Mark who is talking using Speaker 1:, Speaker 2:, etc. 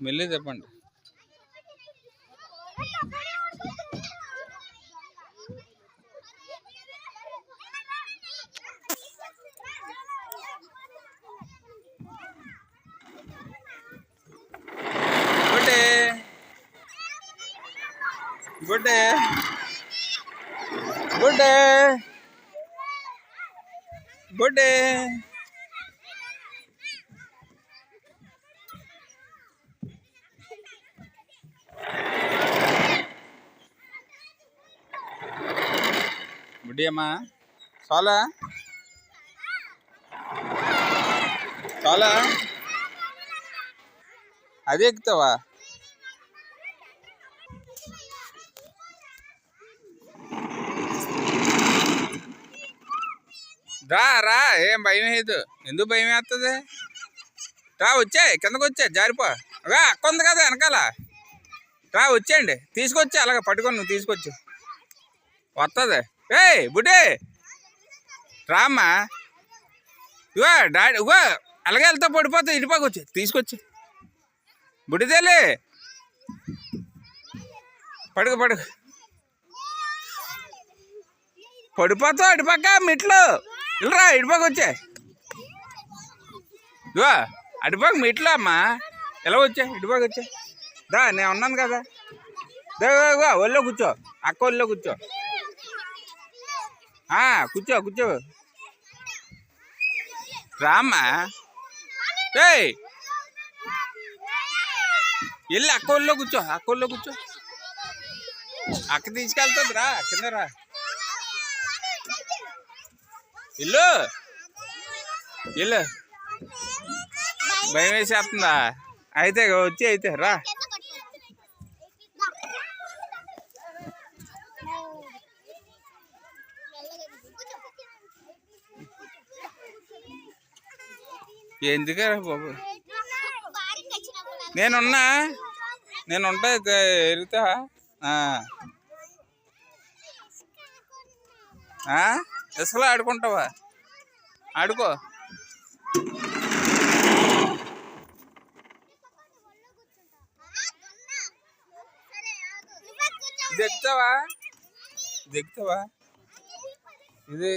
Speaker 1: మెల్లి చెప్పండి. Good day good day good day. గుడ్డి అమ్మా చాలా చాలా అదే ఎక్కుతావా? రా రా, ఏం భయం లేదు. ఎందుకు భయం వేస్తుంది? రా వచ్చాయి, కిందకు వచ్చా, జారిపో. అగా అక్క ఉంది కదా వెనకాల. రా వచ్చేయండి, తీసుకొచ్చి అలాగ పట్టుకొని నువ్వు తీసుకొచ్చి వస్తుంది. ఏయ్ బుడ్డి రామ్మా, ఇగో డాడీ ఇగో అలాగే వెళ్తా పడిపోతావు. ఇటుపక్క తీసుకొచ్చి బుడ్డి తల్లి పడుకు పడుకు పడిపోతావు. అటుపక్క మెట్లు ఇల్లరా, ఇటుపక్క వచ్చా. ఇగో అటుపక్క మెట్లు అమ్మా, ఎలా వచ్చా? ఇటుపక్క వచ్చా. దా నేను ఉన్నాను కదా. దా ఒళ్ళో కూర్చో, అక్క ఒళ్ళో కూర్చో. కూర్చో కూర్చో రామ్మా. ఏయ్ వెళ్ళి అక్క ఒళ్ళో కూర్చో, అక్క ఒళ్ళో కూర్చో. అక్క తీసుకెళ్తుంది, రా కింద రా. ఇల్లు ఇల్లు భయం వేసేస్తుందా? అయితే వచ్చి అయితే రా. ఎందుకరా బాబు, నేనుంటా వెళ్తా. అసలు ఆడుకుంటావా? ఆడుకో. ఇది ఎక్కుతావా? ఇది